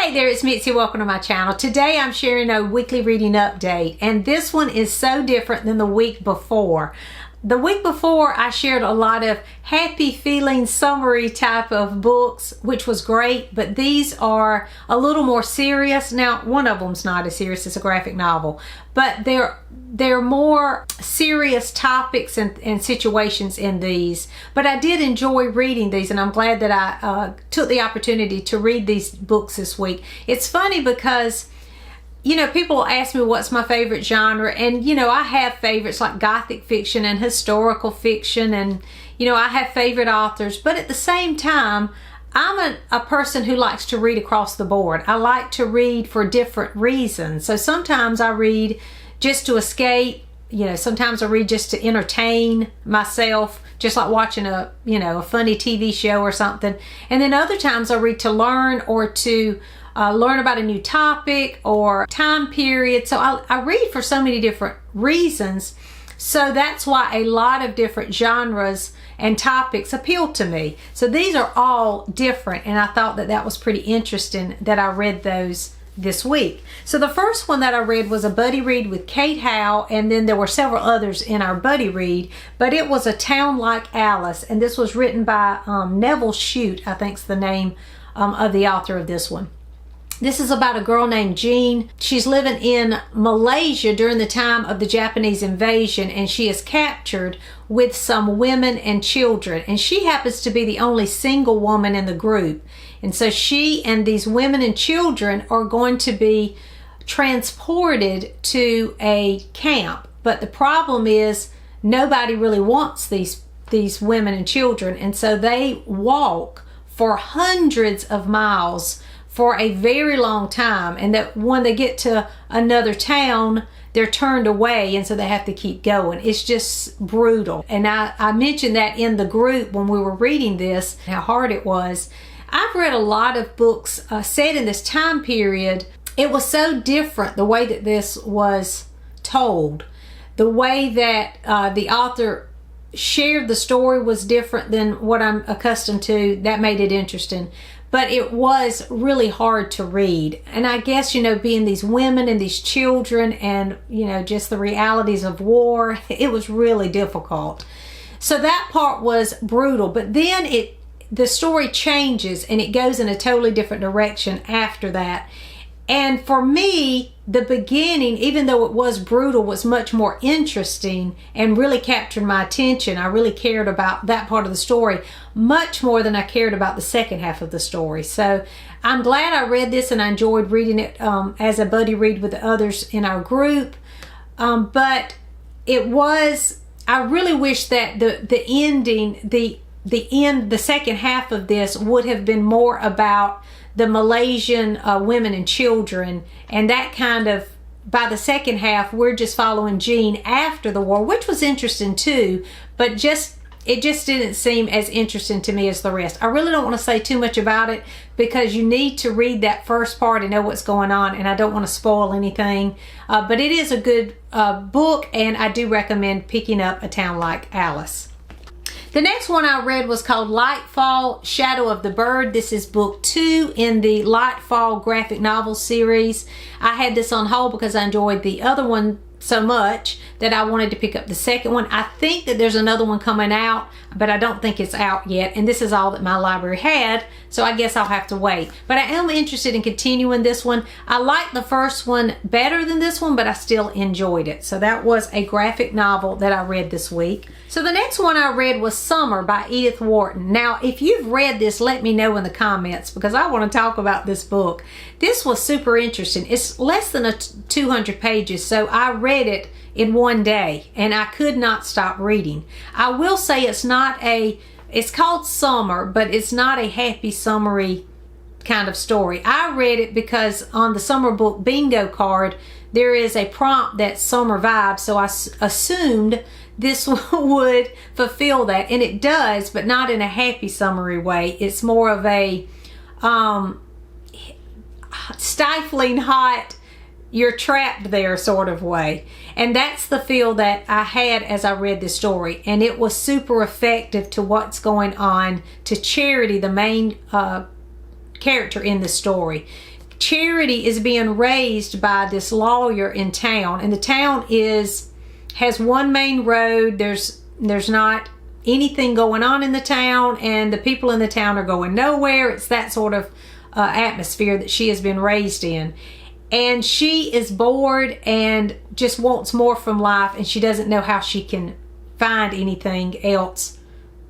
Hey there, it's Mitzi. Welcome to my channel. Today I'm sharing a weekly reading update, and this one is so different than the week before. The week before I shared a lot of happy feeling summary type of books, which was great, but these are a little more serious. Now, one of them's not as serious, it's a graphic novel, but they're more serious topics and situations in these. But I did enjoy reading these, and I'm glad that I took the opportunity to read these books this week. It's funny because people ask me what's my favorite genre, and I have favorites like gothic fiction and historical fiction, and I have favorite authors, but at the same time I'm a person who likes to read across the board. I like to read for different reasons. So sometimes I read just to escape, sometimes I read just to entertain myself, just like watching a funny TV show or something. And then other times I read to learn or to learn about a new topic or time period. So I read for so many different reasons. So that's why a lot of different genres and topics appeal to me. So these are all different, and I thought that that was pretty interesting that I read those this week. So the first one that I read was a buddy read with Kate Howe, and then there were several others in our buddy read, but it was A Town Like Alice, and this was written by Neville Shute, I think's the name of the author of this one. This is about a girl named Jean. She's living in Malaysia during the time of the Japanese invasion, and she is captured with some women and children, and she happens to be the only single woman in the group. And so she and these women and children are going to be transported to a camp. But the problem is nobody really wants these women and children, and so they walk for hundreds of miles for a very long time, and that when they get to another town, they're turned away, and so they have to keep going. It's just brutal. And I mentioned that in the group when we were reading this, how hard it was. I've read a lot of books set in this time period. It was so different the way that this was told. The way that the author shared the story was different than what I'm accustomed to. That made it interesting. But it was really hard to read. And I guess, being these women and these children and, just the realities of war, it was really difficult. So that part was brutal. But then the story changes and it goes in a totally different direction after that. And for me, the beginning, even though it was brutal, was much more interesting and really captured my attention. I really cared about that part of the story much more than I cared about the second half of the story. So I'm glad I read this, and I enjoyed reading it as a buddy read with the others in our group. But it was, I really wish that the ending, the second half of this would have been more about the Malaysian women and children, and that kind of, by the second half, we're just following Jean after the war, which was interesting too, but it just didn't seem as interesting to me as the rest. I really don't want to say too much about it because you need to read that first part and know what's going on, and I don't want to spoil anything. But it is a good book, and I do recommend picking up A Town Like Alice. The next one I read was called Lightfall, Shadow of the Bird. This is book 2 in the Lightfall graphic novel series. I had this on hold because I enjoyed the other one so much that I wanted to pick up the second one. I think that there's another one coming out, but I don't think it's out yet, and this is all that my library had, so I guess I'll have to wait. But I am interested in continuing this one. I liked the first one better than this one, but I still enjoyed it. So that was a graphic novel that I read this week. So the next one I read was Summer by Edith Wharton. Now, if you've read this, let me know in the comments because I want to talk about this book. This was super interesting. It's less than 200 pages, so I read it in one day and I could not stop reading. I will say it's called Summer, but it's not a happy summery kind of story. I read it because on the summer book bingo card there is a prompt that's summer vibes, so I assumed this would fulfill that, and it does, but not in a happy summery way. It's more of a stifling hot, you're trapped there sort of way. And that's the feel that I had as I read this story, and it was super effective to what's going on to Charity, the main character in the story. Charity is being raised by this lawyer in town, and the town has one main road. There's not anything going on in the town, and the people in the town are going nowhere. It's that sort of atmosphere that she has been raised in. And she is bored and just wants more from life, and she doesn't know how she can find anything else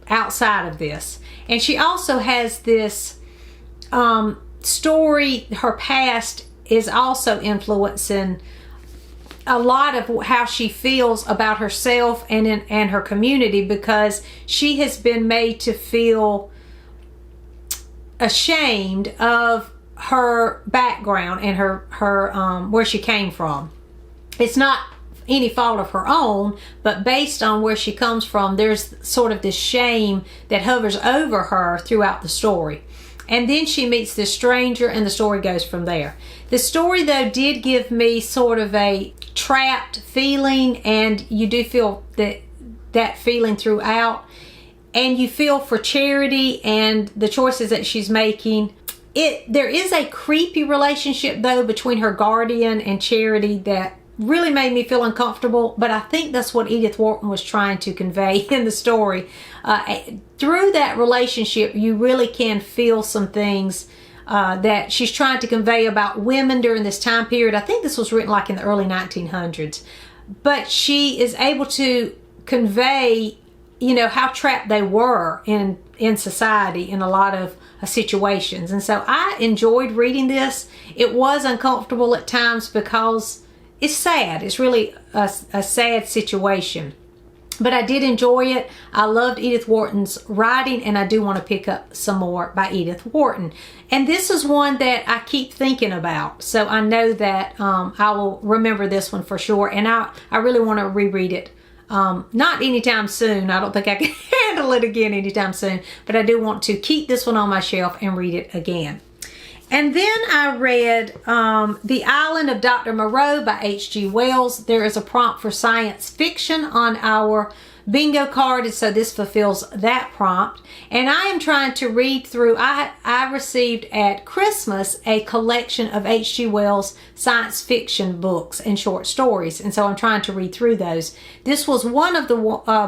outside of this. And she also has this story. Her past is also influencing a lot of how she feels about herself and her community, because she has been made to feel ashamed of her background and her where she came from. It's not any fault of her own, but based on where she comes from, there's sort of this shame that hovers over her throughout the story. And then she meets this stranger, and the story goes from there. The story, though, did give me sort of a trapped feeling, and you do feel that feeling throughout. And you feel for Charity and the choices that she's making. There is a creepy relationship, though, between her guardian and Charity that really made me feel uncomfortable, but I think that's what Edith Wharton was trying to convey in the story. Through that relationship, you really can feel some things that she's trying to convey about women during this time period. I think this was written like in the early 1900s, but she is able to convey, how trapped they were in society in a lot of situations. And so I enjoyed reading this. It was uncomfortable at times because it's sad. It's really a sad situation. But I did enjoy it. I loved Edith Wharton's writing, and I do want to pick up some more by Edith Wharton. And this is one that I keep thinking about. So I know that I will remember this one for sure. And I really want to reread it. Not anytime soon. I don't think I can handle it again anytime soon. But I do want to keep this one on my shelf and read it again. And then I read The Island of Dr. Moreau by H.G. Wells. There is a prompt for science fiction on our bingo card, and so this fulfills that prompt. And I am trying to read through, I received at Christmas a collection of H.G. Wells science fiction books and short stories, and so I'm trying to read through those. This was one of the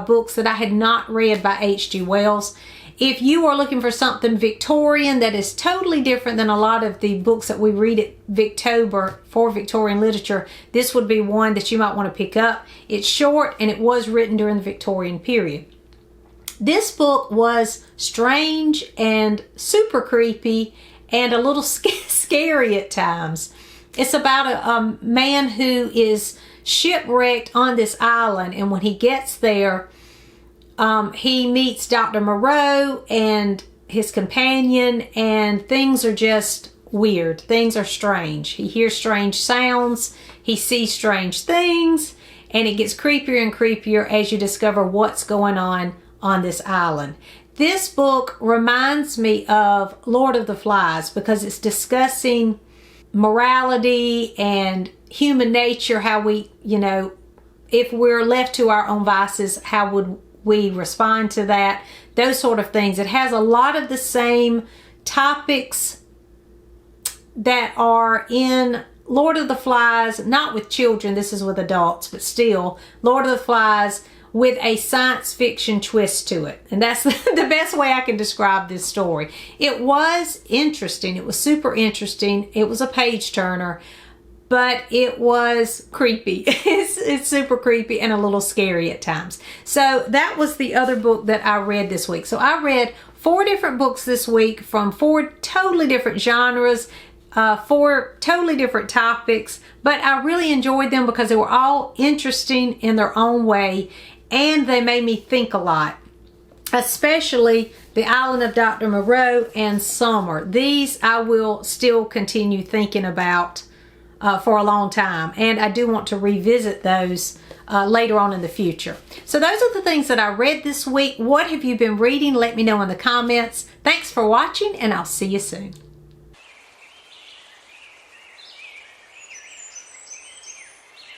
books that I had not read by H.G. Wells. If you are looking for something Victorian that is totally different than a lot of the books that we read at Victober for Victorian literature, this would be one that you might want to pick up. It's short, and it was written during the Victorian period. This book was strange and super creepy and a little scary at times. It's about a man who is shipwrecked on this island, and when he gets there, he meets Dr. Moreau and his companion, and things are just weird. Things are strange. He hears strange sounds. He sees strange things, and it gets creepier and creepier as you discover what's going on this island. This book reminds me of Lord of the Flies because it's discussing morality and human nature, how we, if we're left to our own vices, how would we respond to that, those sort of things. It has a lot of the same topics that are in Lord of the Flies, not with children, this is with adults, but still, Lord of the Flies with a science fiction twist to it. And that's the best way I can describe this story. It was interesting. It was super interesting. It was a page turner. But it was creepy. It's super creepy and a little scary at times. So that was the other book that I read this week. So I read 4 different books this week from 4 totally different genres, 4 totally different topics. But I really enjoyed them because they were all interesting in their own way, and they made me think a lot. Especially The Island of Dr. Moreau and Summer. These I will still continue thinking about for a long time, and I do want to revisit those later on in the future. So those are the things that I read this week. What have you been reading? Let me know in the comments. Thanks for watching, and I'll see you soon.